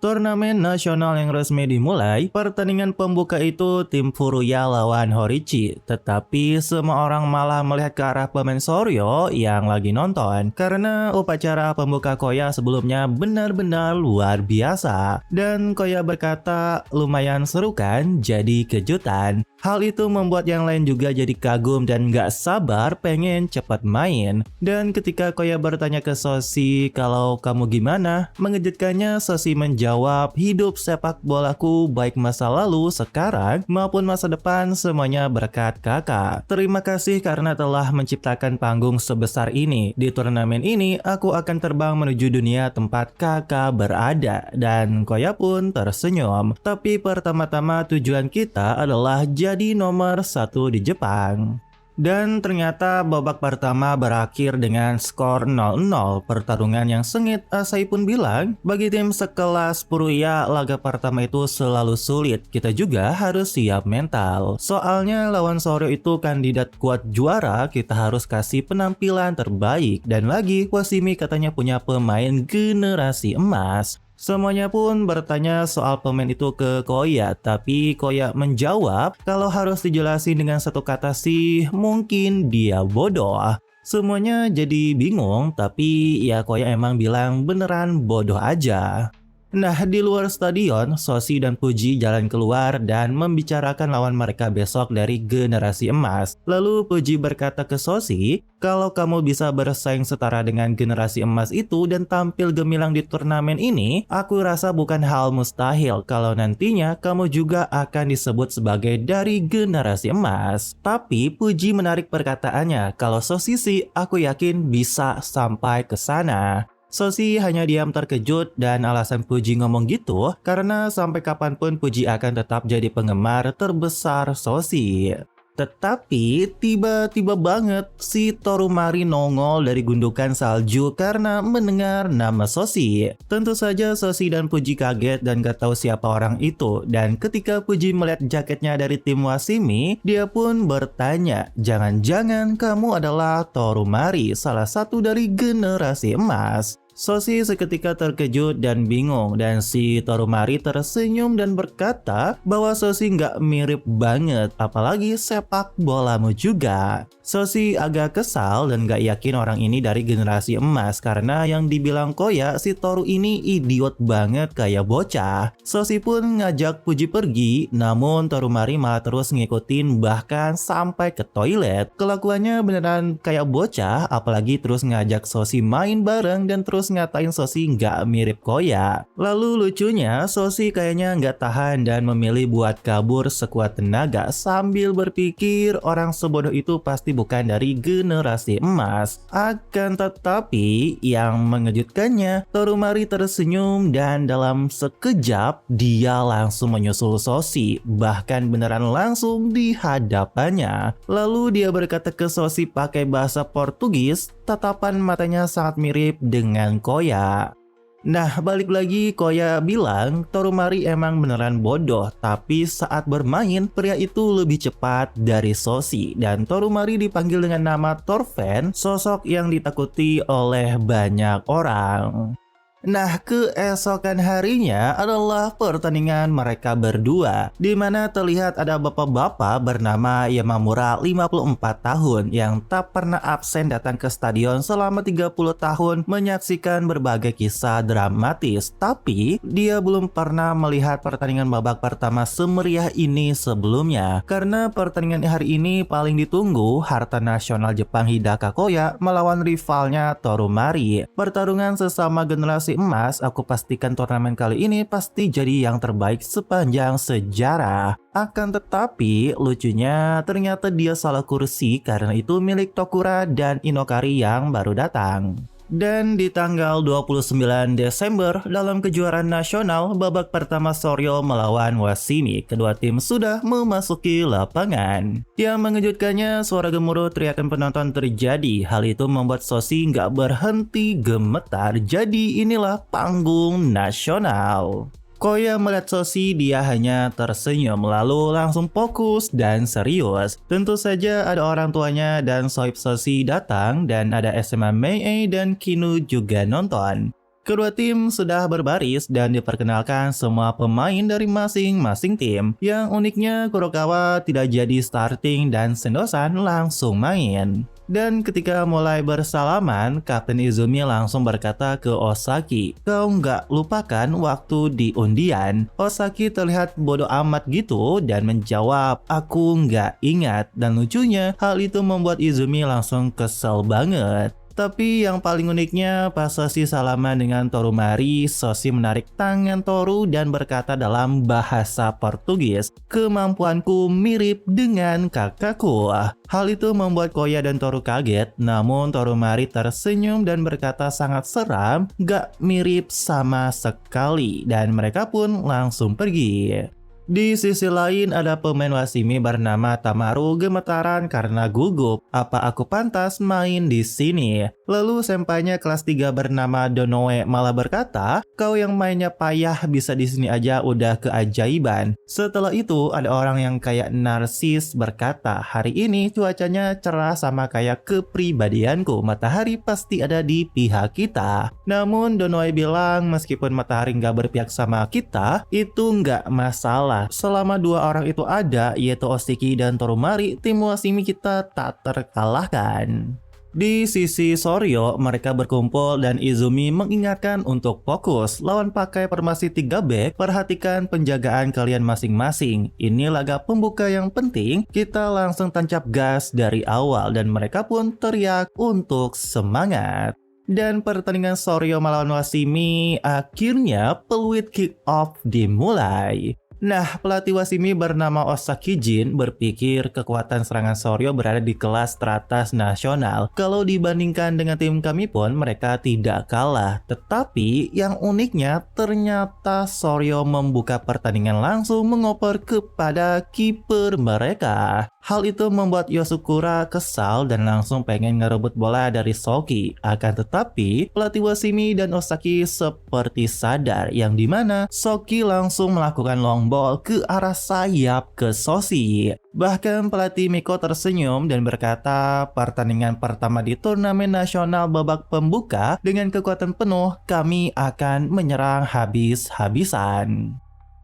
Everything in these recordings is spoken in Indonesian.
Turnamen nasional yang resmi dimulai, pertandingan pembuka itu tim Furuya lawan Horichi. Tetapi semua orang malah melihat ke arah pemain Soryo yang lagi nonton. Karena upacara pembuka Koya sebelumnya benar-benar luar biasa. Dan Koya berkata, lumayan seru kan, jadi kejutan. Hal itu membuat yang lain juga jadi kagum dan gak sabar pengen cepat main. Dan ketika Koya bertanya ke Soshi kalau kamu gimana, mengejutkannya Soshi menjawab, hidup sepak bolaku baik masa lalu, sekarang maupun masa depan semuanya berkat kakak. Terima kasih karena telah menciptakan panggung sebesar ini. Di turnamen ini aku akan terbang menuju dunia tempat kakak berada. Dan Koya pun tersenyum. Tapi pertama-tama tujuan kita adalah jadi nomor 1 di Jepang. Dan ternyata babak pertama berakhir dengan skor 0-0. Pertarungan yang sengit. Asai pun bilang, bagi tim sekelas Furuya, laga pertama itu selalu sulit. Kita juga harus siap mental. Soalnya lawan Soryo itu kandidat kuat juara, kita harus kasih penampilan terbaik. Dan lagi, Wasimi katanya punya pemain generasi emas. Semuanya pun bertanya soal pemain itu ke Koya, tapi Koya menjawab kalau harus dijelasin dengan satu kata sih, mungkin dia bodoh. Semuanya jadi bingung, tapi ya Koya emang bilang beneran bodoh aja. Nah, di luar stadion, Soshi dan Fuji jalan keluar dan membicarakan lawan mereka besok dari generasi emas. Lalu Fuji berkata ke Soshi, kalau kamu bisa bersaing setara dengan generasi emas itu dan tampil gemilang di turnamen ini, aku rasa bukan hal mustahil kalau nantinya kamu juga akan disebut sebagai dari generasi emas. Tapi Fuji menarik perkataannya, kalau Soshi sih aku yakin bisa sampai ke sana. Soshi hanya diam terkejut dan alasan Fuji ngomong gitu karena sampai kapanpun Fuji akan tetap jadi penggemar terbesar Soshi. Tetapi tiba-tiba banget si Torumari nongol dari gundukan salju karena mendengar nama Soshi. Tentu saja Soshi dan Fuji kaget dan gak tahu siapa orang itu. Dan ketika Fuji melihat jaketnya dari tim Wasimi, dia pun bertanya, jangan-jangan kamu adalah Torumari, salah satu dari generasi emas. Soshi seketika terkejut dan bingung dan si Torumari tersenyum dan berkata bahwa Soshi nggak mirip banget, apalagi sepak bolamu juga. Soshi agak kesal dan gak yakin orang ini dari generasi emas karena yang dibilang Koya si Toru ini idiot banget kayak bocah. Soshi pun ngajak Fuji pergi, namun Torumari malah terus ngikutin bahkan sampai ke toilet. Kelakuannya beneran kayak bocah, apalagi terus ngajak Soshi main bareng dan terus ngatain Soshi nggak mirip Koya. Lalu lucunya Soshi kayaknya nggak tahan dan memilih buat kabur sekuat tenaga sambil berpikir orang sebodoh itu pasti bukan dari generasi emas. Akan tetapi yang mengejutkannya, Torumari tersenyum dan dalam sekejap dia langsung menyusul Soshi, bahkan beneran langsung di hadapannya. Lalu dia berkata ke Soshi pakai bahasa Portugis, tatapan matanya sangat mirip dengan Koya. Nah, balik lagi Koya bilang Torumari emang beneran bodoh, tapi saat bermain pria itu lebih cepat dari Soshi dan Torumari dipanggil dengan nama Torven, sosok yang ditakuti oleh banyak orang. Nah, keesokan harinya adalah pertandingan mereka berdua, di mana terlihat ada bapak-bapak bernama Yamamura 54 tahun yang tak pernah absen datang ke stadion selama 30 tahun menyaksikan berbagai kisah dramatis. Tapi dia belum pernah melihat pertandingan babak pertama semeriah ini sebelumnya, karena pertandingan hari ini paling ditunggu harta nasional Jepang Hidaka Koya melawan rivalnya Torumari. Pertarungan sesama generasi emas, aku pastikan turnamen kali ini pasti jadi yang terbaik sepanjang sejarah. Akan tetapi lucunya ternyata dia salah kursi karena itu milik Tokura dan Inokari yang baru datang. Dan di tanggal 29 Desember dalam kejuaraan nasional babak pertama Soryo melawan Wasimi, kedua tim sudah memasuki lapangan. Yang mengejutkannya suara gemuruh teriakan penonton terjadi. Hal itu membuat Soshi nggak berhenti gemetar. Jadi inilah panggung nasional. Koya melihat Soshi, dia hanya tersenyum lalu langsung fokus dan serius. Tentu saja ada orang tuanya dan sohib Soshi datang dan ada SMA Mei dan Kinu juga nonton. Kedua tim sudah berbaris dan diperkenalkan semua pemain dari masing-masing tim. Yang uniknya Kurokawa tidak jadi starting dan Sendosan langsung main. Dan ketika mulai bersalaman, Kapten Izumi langsung berkata ke Osaki, "Kau nggak lupakan waktu di undian?" Osaki terlihat bodoh amat gitu dan menjawab, "Aku nggak ingat." Dan lucunya, hal itu membuat Izumi langsung kesel banget. Tapi yang paling uniknya pas Soshi salaman dengan Torumari, Soshi menarik tangan Toru dan berkata dalam bahasa Portugis, "Kemampuanku mirip dengan kakakku." Hal itu membuat Koya dan Toru kaget, namun Torumari tersenyum dan berkata sangat seram, "Gak mirip sama sekali." Dan mereka pun langsung pergi. Di sisi lain ada pemain Washimi bernama Tamaru gemetaran karena gugup. "Apa aku pantas main di sini?" Lalu sempainya kelas 3 bernama Donoe malah berkata, "Kau yang mainnya payah bisa di sini aja udah keajaiban." Setelah itu ada orang yang kayak narsis berkata, "Hari ini cuacanya cerah sama kayak kepribadianku. Matahari pasti ada di pihak kita." Namun Donoe bilang meskipun matahari nggak berpihak sama kita, itu nggak masalah. Selama dua orang itu ada, yaitu Oshiki dan Torumari, tim Washimi kita tak terkalahkan. Di sisi Soryo, mereka berkumpul dan Izumi mengingatkan untuk fokus. Lawan pakai formasi 3 back, perhatikan penjagaan kalian masing-masing. Ini laga pembuka yang penting, kita langsung tancap gas dari awal dan mereka pun teriak untuk semangat. Dan pertandingan Soryo melawan Washimi akhirnya peluit kick off dimulai. Nah, pelatih Washimi bernama Osaki Jin berpikir kekuatan serangan Soryo berada di kelas teratas nasional. Kalau dibandingkan dengan tim kami pun mereka tidak kalah. Tetapi yang uniknya ternyata Soryo membuka pertandingan langsung mengoper kepada kiper mereka. Hal itu membuat Yosukura kesal dan langsung pengen ngerebut bola dari Soki. Akan tetapi, pelatih Washimi dan Osaki seperti sadar yang dimana Soki langsung melakukan long ball ke arah sayap ke Soshi. Bahkan pelatih Miko tersenyum dan berkata, "Pertandingan pertama di turnamen nasional babak pembuka dengan kekuatan penuh, kami akan menyerang habis-habisan."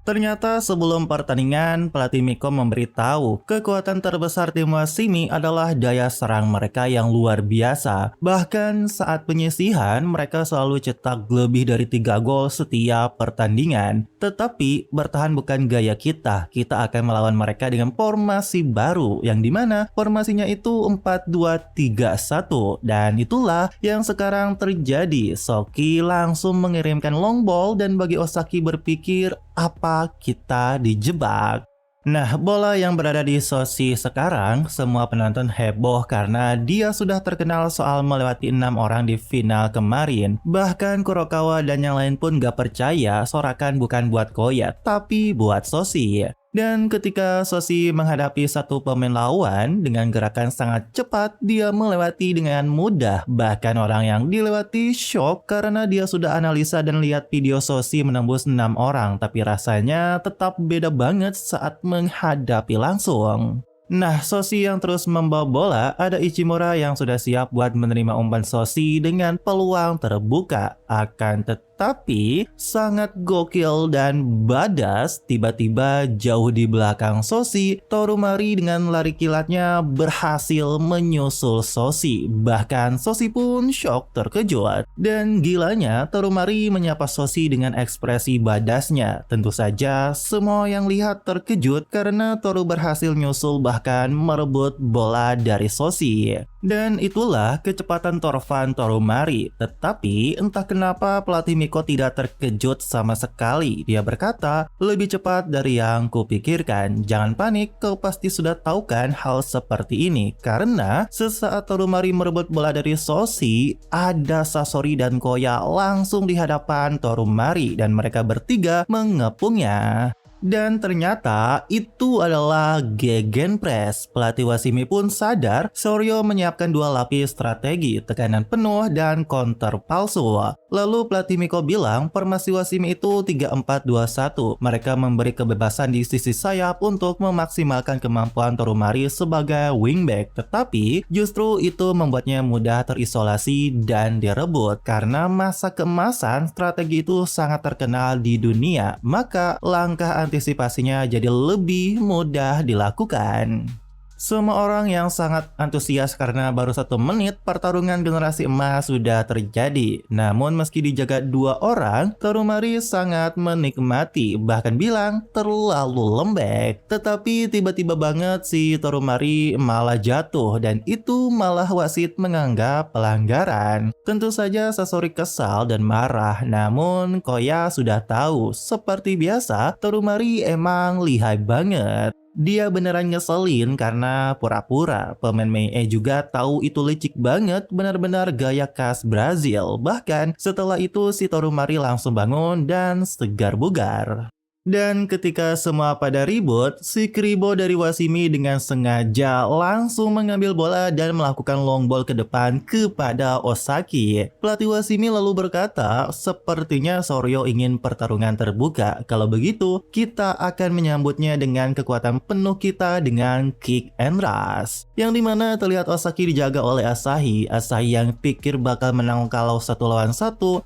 Ternyata sebelum pertandingan, pelatih Miko memberitahu kekuatan terbesar tim Washimi adalah daya serang mereka yang luar biasa. Bahkan saat penyisihan, mereka selalu cetak lebih dari 3 gol setiap pertandingan. Tetapi bertahan bukan gaya kita akan melawan mereka dengan formasi baru, yang dimana formasinya itu 4-2-3-1. Dan itulah yang sekarang terjadi. Soki langsung mengirimkan long ball dan bagi Osaki berpikir, apa kita dijebak? Nah, bola yang berada di Soshi sekarang, semua penonton heboh karena dia sudah terkenal soal melewati 6 orang di final kemarin. Bahkan Kurokawa dan yang lain pun gak percaya sorakan bukan buat Koya, tapi buat Soshi. Dan ketika Soshi menghadapi satu pemain lawan dengan gerakan sangat cepat, dia melewati dengan mudah. Bahkan orang yang dilewati shock karena dia sudah analisa dan lihat video Soshi menembus 6 orang. Tapi rasanya tetap beda banget saat menghadapi langsung. Nah, Soshi yang terus membawa bola, ada Ichimura yang sudah siap buat menerima umpan Soshi dengan peluang terbuka. Akan tetapi sangat gokil dan badas, tiba-tiba jauh di belakang Soshi, Torumari dengan lari kilatnya berhasil menyusul Soshi. Bahkan Soshi pun shock terkejut. Dan gilanya, Torumari menyapa Soshi dengan ekspresi badasnya. Tentu saja semua yang lihat terkejut karena Toru berhasil nyusul bahkan merebut bola dari Soshi. Dan itulah kecepatan Torvan Torumari. Tetapi entah kenapa pelatih Miko tidak terkejut sama sekali. Dia berkata, "Lebih cepat dari yang kupikirkan. Jangan panik, kau pasti sudah tahu kan hal seperti ini." Karena sesaat Torumari merebut bola dari Soshi, ada Sasori dan Koya langsung di hadapan Torumari dan mereka bertiga mengepungnya. Dan ternyata itu adalah gegenpress. Pelatih Wasimi pun sadar Soryo menyiapkan dua lapis strategi, tekanan penuh dan counter palsu. Lalu pelatih Miko bilang formasi Wasimi itu 3-4-2-1. Mereka memberi kebebasan di sisi sayap untuk memaksimalkan kemampuan Torumari sebagai wingback. Tetapi justru itu membuatnya mudah terisolasi dan direbut. Karena masa keemasan strategi itu sangat terkenal di dunia, maka langkah antisipasinya jadi lebih mudah dilakukan. Semua orang yang sangat antusias karena baru 1 menit pertarungan generasi emas sudah terjadi. Namun meski dijaga 2 orang, Torumari sangat menikmati, bahkan bilang terlalu lembek. Tetapi tiba-tiba banget si Torumari malah jatuh dan itu malah wasit menganggap pelanggaran. Tentu saja Sasori kesal dan marah, namun Koya sudah tahu, seperti biasa Torumari emang lihai banget. Dia beneran ngeselin karena pura-pura. Pemain Mei juga tahu itu licik banget, benar-benar gaya khas Brazil. Bahkan setelah itu si Torumari langsung bangun dan segar bugar. Dan ketika semua pada ribut, si Kribo dari Wasimi dengan sengaja langsung mengambil bola dan melakukan long ball ke depan kepada Osaki. Pelatih Wasimi lalu berkata, sepertinya Soryo ingin pertarungan terbuka. Kalau begitu, kita akan menyambutnya dengan kekuatan penuh kita dengan kick and rush. Yang dimana terlihat Osaki dijaga oleh Asahi. Asahi yang pikir bakal menang kalau 1-1,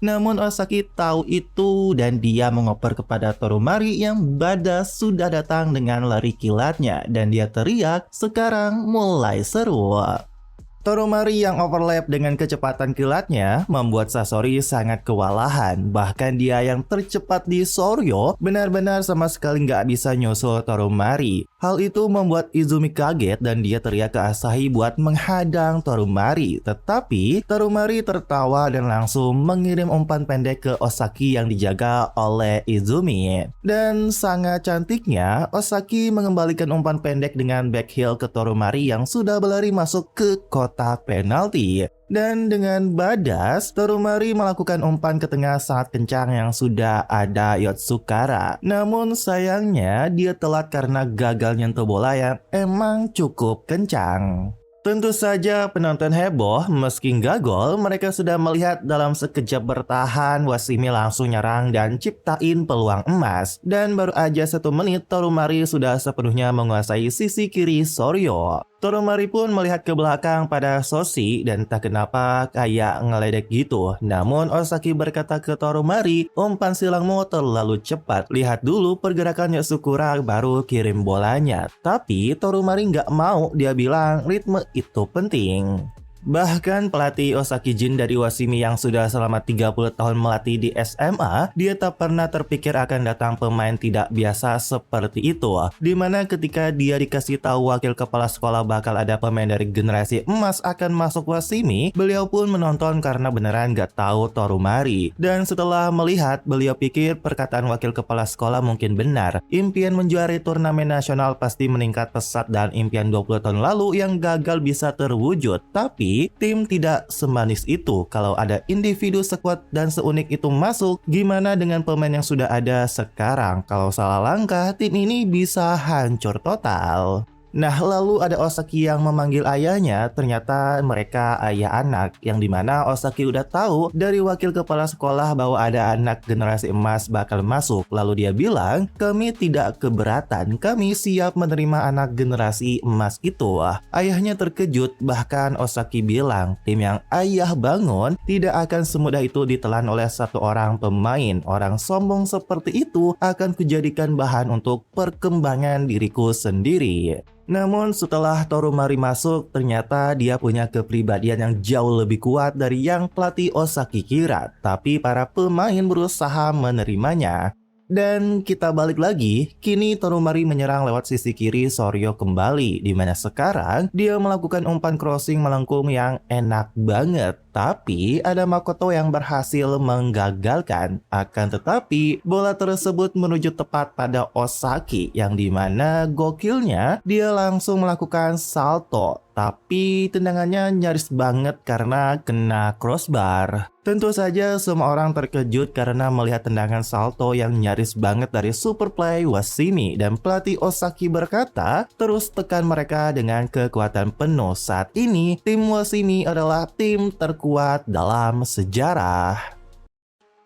namun Osaki tahu itu dan dia mengoper kepada Torumari yang badas sudah datang dengan lari kilatnya dan dia teriak, sekarang mulai seru. Torumari yang overlap dengan kecepatan kilatnya membuat Sasori sangat kewalahan. Bahkan dia yang tercepat di Soryo benar-benar sama sekali nggak bisa nyusul Torumari. Hal itu membuat Izumi kaget dan dia teriak ke Asahi buat menghadang Torumari. Tetapi Torumari tertawa dan langsung mengirim umpan pendek ke Osaki yang dijaga oleh Izumi. Dan sangat cantiknya, Osaki mengembalikan umpan pendek dengan back heel ke Torumari yang sudah berlari masuk ke kotak penalti. Dan dengan badas, Torumari melakukan umpan ke tengah sangat kencang yang sudah ada Yotsukara. Namun sayangnya dia telat karena gagal nyentuh bola yang emang cukup kencang. Tentu saja penonton heboh, meski nggak gol, mereka sudah melihat dalam sekejap bertahan Wasimi langsung nyerang dan ciptain peluang emas. Dan baru aja 1 menit Torumari sudah sepenuhnya menguasai sisi kiri Soryo. Torumari pun melihat ke belakang pada Soshi dan tak kenapa kayak ngeledek gitu. Namun Osaki berkata ke Torumari, umpan silangmu terlalu cepat. Lihat dulu pergerakan Yotsukura baru kirim bolanya. Tapi Torumari nggak mau, dia bilang ritme itu penting. Bahkan pelatih Osaki Jin dari Wasimi yang sudah selama 30 tahun melatih di SMA, dia tak pernah terpikir akan datang pemain tidak biasa seperti itu. Dimana ketika dia dikasih tahu wakil kepala sekolah bakal ada pemain dari generasi emas akan masuk Wasimi, beliau pun menonton karena beneran gak tahu Torumari. Dan setelah melihat, beliau pikir perkataan wakil kepala sekolah mungkin benar. Impian menjuarai turnamen nasional pasti meningkat pesat dan impian 20 tahun lalu yang gagal bisa terwujud. Tapi tim tidak semanis itu. Kalau ada individu sekuat dan seunik itu masuk, gimana dengan pemain yang sudah ada sekarang? Kalau salah langkah, tim ini bisa hancur total. Nah, lalu ada Osaki yang memanggil ayahnya. Ternyata mereka ayah anak, yang dimana Osaki udah tahu dari wakil kepala sekolah bahwa ada anak generasi emas bakal masuk. Lalu dia bilang, kami tidak keberatan, kami siap menerima anak generasi emas itu. Ayahnya terkejut, bahkan Osaki bilang tim yang ayah bangun tidak akan semudah itu ditelan oleh satu orang pemain. Orang sombong seperti itu akan kujadikan bahan untuk perkembangan diriku sendiri. Namun setelah Torumari masuk, ternyata dia punya kepribadian yang jauh lebih kuat dari yang pelatih Osaki kira. Tapi para pemain berusaha menerimanya. Dan kita balik lagi, kini Torumari menyerang lewat sisi kiri Soryo kembali, dimana sekarang dia melakukan umpan crossing melengkung yang enak banget. Tapi ada Makoto yang berhasil menggagalkan. Akan tetapi bola tersebut menuju tepat pada Osaki, yang dimana gokilnya dia langsung melakukan salto tapi tendangannya nyaris banget karena kena crossbar. Tentu saja semua orang terkejut karena melihat tendangan salto yang nyaris banget dari super play Wasimi, dan pelatih Osaki berkata, terus tekan mereka dengan kekuatan penuh. Saat ini, tim Wasimi adalah tim terkuat dalam sejarah.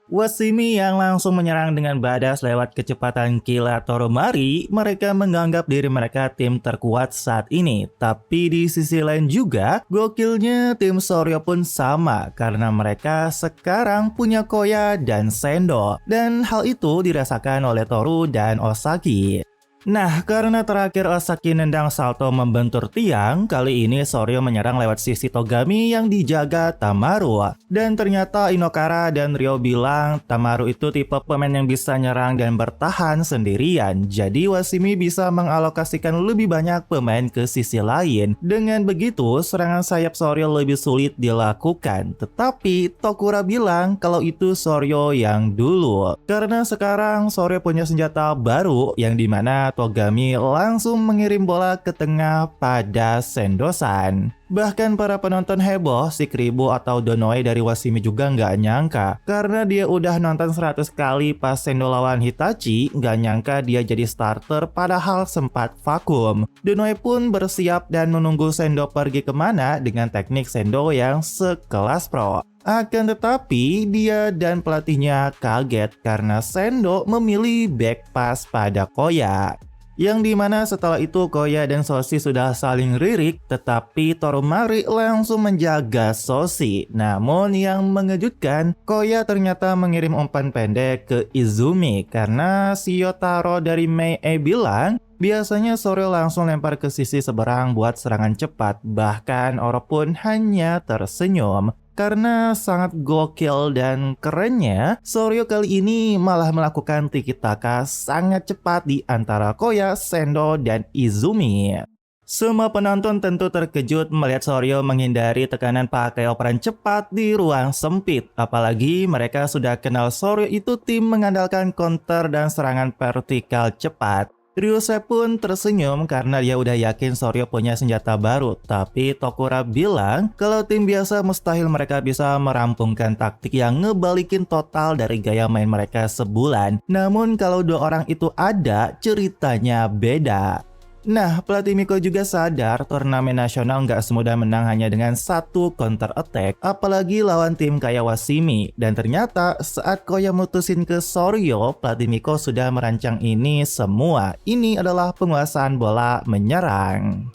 Wasimi yang langsung menyerang dengan badas lewat kecepatan kilat Toromari, mereka menganggap diri mereka tim terkuat saat ini. Tapi di sisi lain juga, gokilnya tim Soryo pun sama karena mereka sekarang punya Koya dan Sendo. Dan hal itu dirasakan oleh Toru dan Osaki. Nah, karena terakhir Osaki nendang salto membentur tiang, kali ini Soryo menyerang lewat sisi Togami yang dijaga Tamaru. Dan ternyata Inokara dan Ryo bilang Tamaru itu tipe pemain yang bisa nyerang dan bertahan sendirian. Jadi Wasimi bisa mengalokasikan lebih banyak pemain ke sisi lain. Dengan begitu, serangan sayap Soryo lebih sulit dilakukan. Tetapi Tokura bilang kalau itu Soryo yang dulu. Karena sekarang Soryo punya senjata baru yang dimana Togami langsung mengirim bola ke tengah pada Sendo-san. Bahkan para penonton heboh, si Kribo atau Donoe dari Wasimi juga nggak nyangka. Karena dia udah nonton 100 kali pas Sendo lawan Hitachi, nggak nyangka dia jadi starter padahal sempat vakum. Donoe pun bersiap dan menunggu Sendo pergi kemana dengan teknik Sendo yang sekelas pro. Akan tetapi, dia dan pelatihnya kaget karena Sendo memilih back pass pada Koya. Yang dimana setelah itu Koya dan Soshi sudah saling lirik, tetapi Toromari langsung menjaga Soshi. Namun yang mengejutkan, Koya ternyata mengirim umpan pendek ke Izumi karena si Yotaro dari Mei bilang biasanya Soryo langsung lempar ke sisi seberang buat serangan cepat, bahkan Oro pun hanya tersenyum. Karena sangat gokil dan kerennya, Soryo kali ini malah melakukan tiki-taka sangat cepat di antara Koya, Sendo, dan Izumi. Semua penonton tentu terkejut melihat Soryo menghindari tekanan pakai operan cepat di ruang sempit. Apalagi mereka sudah kenal Soryo itu tim mengandalkan counter dan serangan vertikal cepat. Ryusei pun tersenyum karena dia udah yakin Soryo punya senjata baru. Tapi Tokura bilang kalau tim biasa mustahil mereka bisa merampungkan taktik yang ngebalikin total dari gaya main mereka sebulan. Namun kalau dua orang itu ada, ceritanya beda. Nah, pelatih Miko juga sadar turnamen nasional nggak semudah menang hanya dengan satu counter attack, apalagi lawan tim kayak Wasimi. Dan ternyata saat Koya mutusin ke Soryo, pelatih Miko sudah merancang ini semua. Ini adalah penguasaan bola menyerang.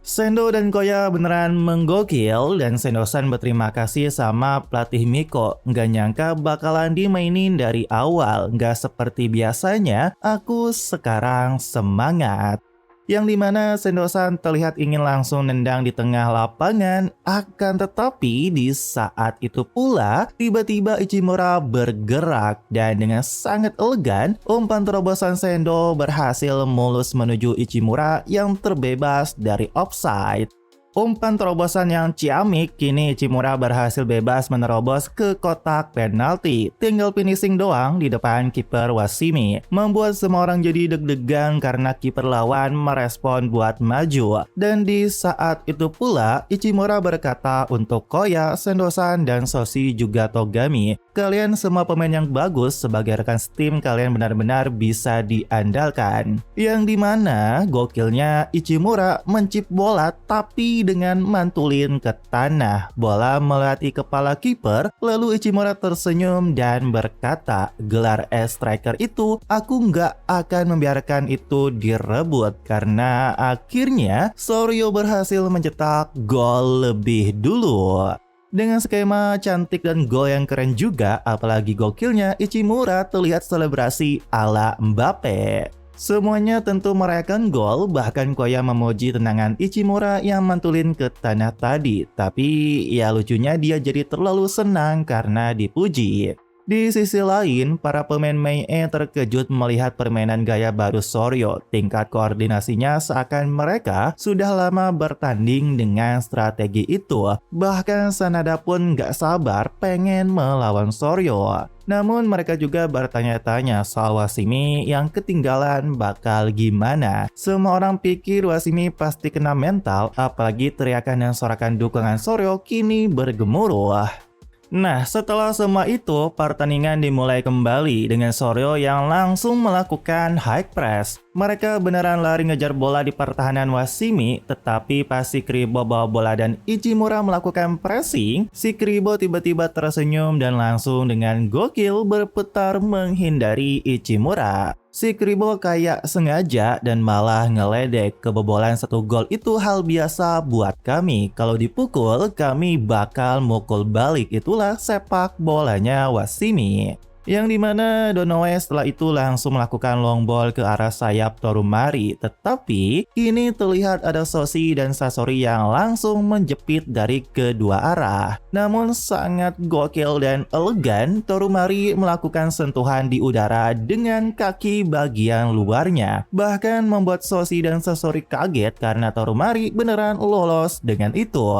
Sendo dan Koya beneran menggokil dan Sendo-san berterima kasih sama pelatih Miko. Nggak nyangka bakalan dimainin dari awal, nggak seperti biasanya, aku sekarang semangat. Yang dimana Sendo-san terlihat ingin langsung nendang di tengah lapangan, akan tetapi di saat itu pula tiba-tiba Ichimura bergerak dan dengan sangat elegan umpan terobosan Sendo berhasil mulus menuju Ichimura yang terbebas dari offside. Umpan terobosan yang ciamik, kini Ichimura berhasil bebas menerobos ke kotak penalti. Tinggal finishing doang di depan kiper Wasimi. Membuat semua orang jadi deg-degan karena kiper lawan merespon buat maju. Dan di saat itu pula, Ichimura berkata untuk Koya, Sendo-san, dan Soshi juga Togami, kalian semua pemain yang bagus, sebagai rekan tim kalian benar-benar bisa diandalkan. Yang dimana gokilnya Ichimura mencip bola tapi dengan mantulin ke tanah. Bola melewati kepala kiper, lalu Ichimura tersenyum dan berkata, gelar striker itu aku nggak akan membiarkan itu direbut. Karena akhirnya Soryo berhasil mencetak gol lebih dulu. Dengan skema cantik dan gol yang keren juga, apalagi gokilnya Ichimura terlihat selebrasi ala Mbappe. Semuanya tentu merayakan gol, bahkan Koya memuji tendangan Ichimura yang mantulin ke tanah tadi. Tapi ya lucunya dia jadi terlalu senang karena dipuji. Di sisi lain, para pemain Mei E terkejut melihat permainan gaya baru Soryo. Tingkat koordinasinya seakan mereka sudah lama bertanding dengan strategi itu. Bahkan Sanada pun gak sabar pengen melawan Soryo. Namun mereka juga bertanya-tanya soal Wasimi yang ketinggalan bakal gimana. Semua orang pikir Wasimi pasti kena mental, apalagi teriakan dan sorakan dukungan Soryo kini bergemuruh. Nah, setelah semua itu, pertandingan dimulai kembali dengan Soryo yang langsung melakukan high press. Mereka beneran lari ngejar bola di pertahanan Wasimi, tetapi pas si Kribo bawa bola dan Ichimura melakukan pressing, si Kribo tiba-tiba tersenyum dan langsung dengan gokil berputar menghindari Ichimura. Si Kribo kayak sengaja dan malah ngeledek. Kebobolan 1 gol itu hal biasa buat kami. Kalau dipukul, kami bakal mukul balik. Itulah sepak bolanya Wasimi. Yang dimana Donoe setelah itu langsung melakukan long ball ke arah sayap Torumari. Tetapi ini terlihat ada Soshi dan Sasori yang langsung menjepit dari kedua arah. Namun sangat gokil dan elegan, Torumari melakukan sentuhan di udara dengan kaki bagian luarnya. Bahkan membuat Soshi dan Sasori kaget karena Torumari beneran lolos dengan itu.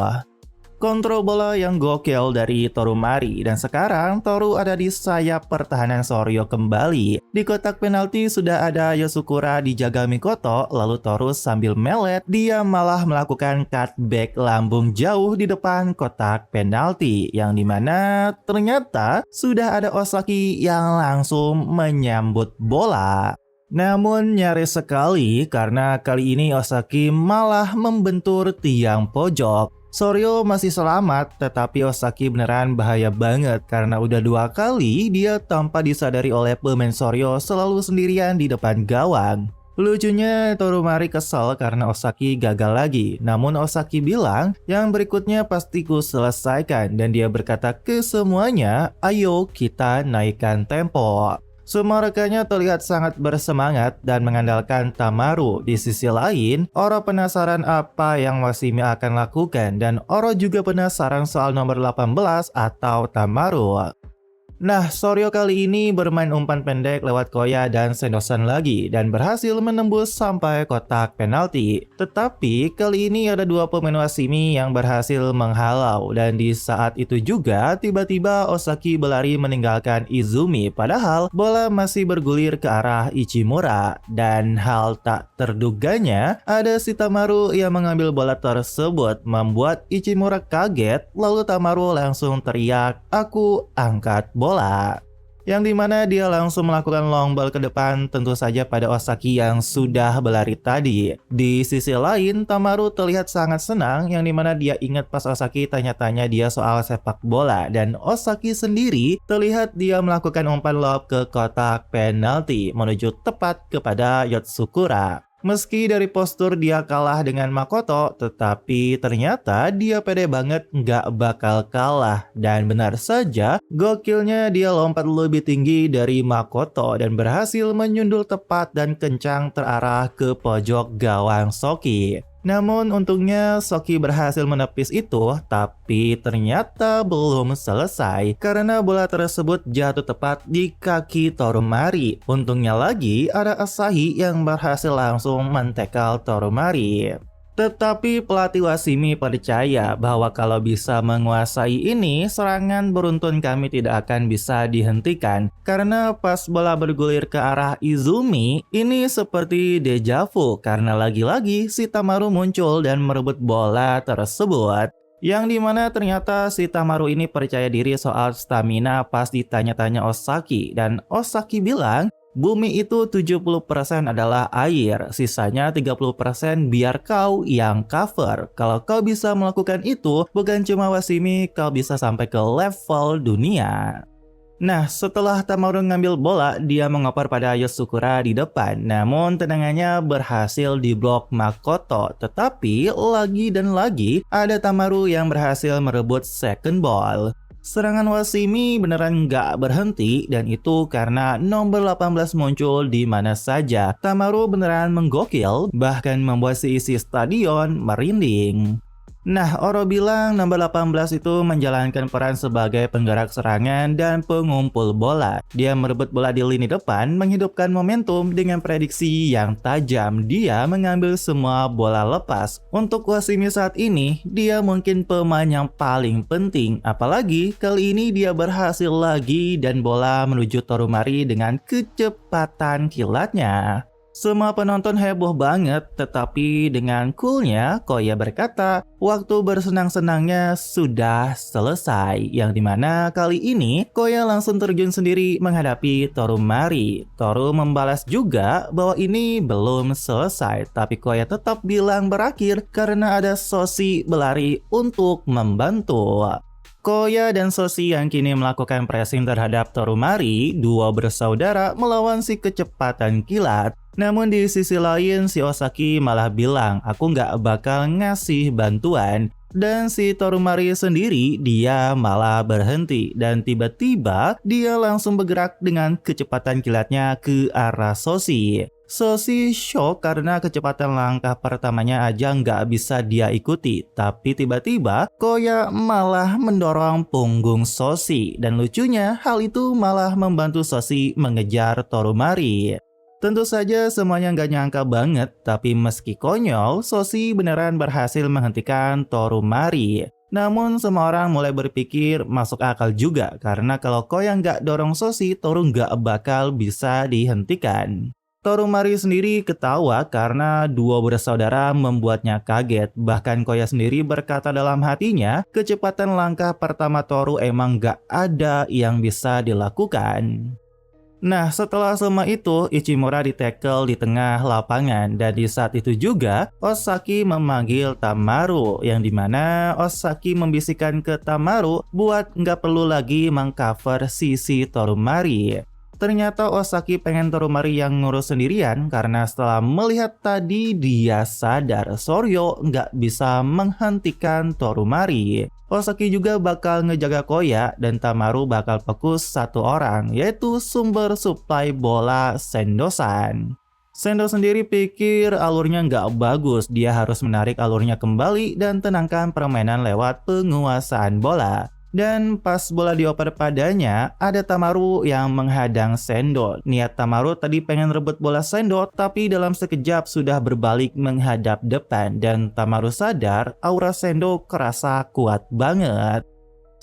Kontrol bola yang gokil dari Torumari, dan sekarang Toru ada di sayap pertahanan Soryo kembali. Di kotak penalti sudah ada Yosukura dijaga Mikoto, lalu Toru sambil melet, dia malah melakukan cutback lambung jauh di depan kotak penalti, yang dimana ternyata sudah ada Osaki yang langsung menyambut bola. Namun nyaris sekali karena kali ini Osaki malah membentur tiang pojok. Soryo masih selamat, tetapi Osaki beneran bahaya banget karena udah 2 kali dia tanpa disadari oleh pemain Soryo selalu sendirian di depan gawang. Lucunya Torumari kesal karena Osaki gagal lagi, namun Osaki bilang yang berikutnya pasti ku selesaikan, dan dia berkata ke semuanya, ayo kita naikkan tempo. Semua rekannya terlihat sangat bersemangat dan mengandalkan Tamaru. Di sisi lain, Oro penasaran apa yang Wasimi akan lakukan, dan Oro juga penasaran soal nomor 18 atau Tamaru. Nah, Soryo kali ini bermain umpan pendek lewat Koya dan Sendosan lagi dan berhasil menembus sampai kotak penalti. Tetapi kali ini ada 2 pemain Wasimi yang berhasil menghalau, dan di saat itu juga tiba-tiba Osaki berlari meninggalkan Izumi, padahal bola masih bergulir ke arah Ichimura. Dan hal tak terduganya, ada si Tamaru yang mengambil bola tersebut, membuat Ichimura kaget, lalu Tamaru langsung teriak, "Aku angkat bola." Yang dimana dia langsung melakukan long ball ke depan, tentu saja pada Osaki yang sudah berlari tadi. Di sisi lain, Tamaru terlihat sangat senang, yang dimana dia ingat pas Osaki tanya-tanya dia soal sepak bola, dan Osaki sendiri terlihat dia melakukan umpan lob ke kotak penalti menuju tepat kepada Yotsukura. Meski dari postur dia kalah dengan Makoto, tetapi ternyata dia pede banget nggak bakal kalah. Dan benar saja, gokilnya dia lompat lebih tinggi dari Makoto dan berhasil menyundul tepat dan kencang terarah ke pojok gawang Soki. Namun untungnya Soki berhasil menepis itu, tapi ternyata belum selesai karena bola tersebut jatuh tepat di kaki Torumari. Untungnya lagi ada Asahi yang berhasil langsung mentekal Torumari. Tetapi pelatih Wasimi percaya bahwa kalau bisa menguasai ini, serangan beruntun kami tidak akan bisa dihentikan. Karena pas bola bergulir ke arah Izumi, ini seperti deja vu karena lagi-lagi si Tamaru muncul dan merebut bola tersebut. Yang dimana ternyata si Tamaru ini percaya diri soal stamina pas ditanya-tanya Osaki, dan Osaki bilang, bumi itu 70% adalah air, sisanya 30% biar kau yang cover. Kalau kau bisa melakukan itu, bukan cuma Wasimi, kau bisa sampai ke level dunia. Nah, setelah Tamaru ngambil bola, dia mengoper pada Yosukura di depan. Namun tendangannya berhasil diblok Makoto. Tetapi lagi dan lagi ada Tamaru yang berhasil merebut second ball. Serangan Wasimi beneran nggak berhenti, dan itu karena nomor 18 muncul di mana saja. Tamaru beneran menggokil, bahkan membuat si isi stadion merinding. Nah, Oro bilang nomor 18 itu menjalankan peran sebagai penggerak serangan dan pengumpul bola. Dia merebut bola di lini depan, menghidupkan momentum dengan prediksi yang tajam. Dia mengambil semua bola lepas. Untuk Wasimi saat ini, dia mungkin pemain yang paling penting. Apalagi kali ini dia berhasil lagi dan bola menuju Torumari dengan kecepatan kilatnya. Semua penonton heboh banget, tetapi dengan coolnya Koya berkata, waktu bersenang-senangnya sudah selesai. Yang dimana kali ini Koya langsung terjun sendiri menghadapi Torumari. Toru membalas juga bahwa ini belum selesai, tapi Koya tetap bilang berakhir karena ada Soshi berlari untuk membantu. Koya dan Soshi yang kini melakukan pressing terhadap Torumari, dua bersaudara melawan si kecepatan kilat. Namun di sisi lain si Osaki malah bilang, aku nggak bakal ngasih bantuan. Dan si Torumari sendiri dia malah berhenti dan tiba-tiba dia langsung bergerak dengan kecepatan kilatnya ke arah Soshi. Soshi shock karena kecepatan langkah pertamanya aja nggak bisa dia ikuti. Tapi tiba-tiba Koya malah mendorong punggung Soshi. Dan lucunya hal itu malah membantu Soshi mengejar Torumari. Tentu saja semuanya nggak nyangka banget, tapi meski konyol, Soshi beneran berhasil menghentikan Torumari. Namun semua orang mulai berpikir masuk akal juga, karena kalau Koya nggak dorong Soshi, Toru nggak bakal bisa dihentikan. Torumari sendiri ketawa karena dua bersaudara membuatnya kaget. Bahkan Koya sendiri berkata dalam hatinya, kecepatan langkah pertama Toru emang nggak ada yang bisa dilakukan. Nah, setelah semua itu, Ichimura ditackle di tengah lapangan dan di saat itu juga Osaki memanggil Tamaru, yang dimana Osaki membisikkan ke Tamaru buat nggak perlu lagi mengcover sisi Torumari. Ternyata Osaki pengen Torumari yang ngurus sendirian karena setelah melihat tadi dia sadar Soryo nggak bisa menghentikan Torumari. Osaki juga bakal ngejaga Koya dan Tamaru bakal fokus satu orang, yaitu sumber suplai bola Sendo-san. Sendo sendiri pikir alurnya nggak bagus, dia harus menarik alurnya kembali dan tenangkan permainan lewat penguasaan bola. Dan pas bola dioper padanya, ada Tamaru yang menghadang Sendo. Niat Tamaru tadi pengen rebut bola Sendo, tapi dalam sekejap sudah berbalik menghadap depan. Dan Tamaru sadar, aura Sendo kerasa kuat banget.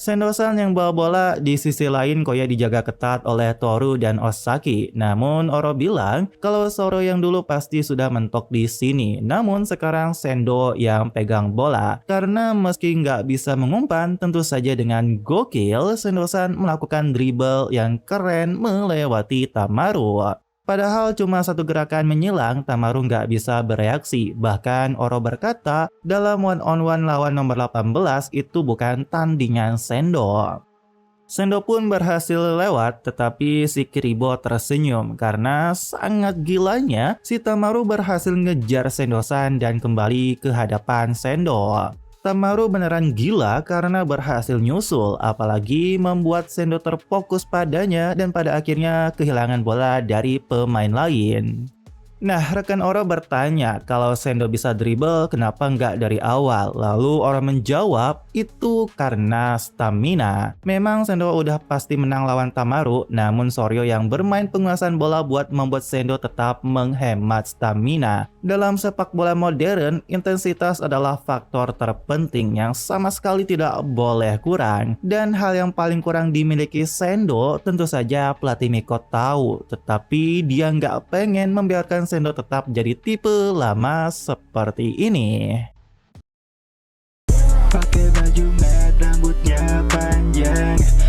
Sendo-san yang bawa bola, di sisi lain Koya dijaga ketat oleh Toru dan Osaki. Namun Oro bilang kalau Soro yang dulu pasti sudah mentok di sini. Namun sekarang Sendo yang pegang bola. Karena meski nggak bisa mengumpan, tentu saja dengan gokil Sendo-san melakukan dribble yang keren melewati Tamaru. Padahal cuma satu gerakan menyilang, Tamaru nggak bisa bereaksi. Bahkan Oro berkata, dalam one-on-one lawan nomor 18 itu bukan tandingan Sendo. Sendo pun berhasil lewat, tetapi si Kiribo tersenyum karena sangat gilanya si Tamaru berhasil ngejar Sendo-san dan kembali ke hadapan Sendo. Tamaru beneran gila karena berhasil nyusul, apalagi membuat Sendo terfokus padanya dan pada akhirnya kehilangan bola dari pemain lain. Nah, rekan Oro bertanya kalau Sendo bisa dribble kenapa nggak dari awal? Lalu Oro menjawab itu karena stamina. Memang Sendo udah pasti menang lawan Tamaru, namun Soryo yang bermain penguasaan bola buat membuat Sendo tetap menghemat stamina. Dalam sepak bola modern, intensitas adalah faktor terpenting yang sama sekali tidak boleh kurang. Dan hal yang paling kurang dimiliki Sendo tentu saja pelatih Miko tahu, tetapi dia nggak pengen membiarkan Sendo tetap jadi tipe lama seperti ini. Pakai baju merah, rambutnya panjang.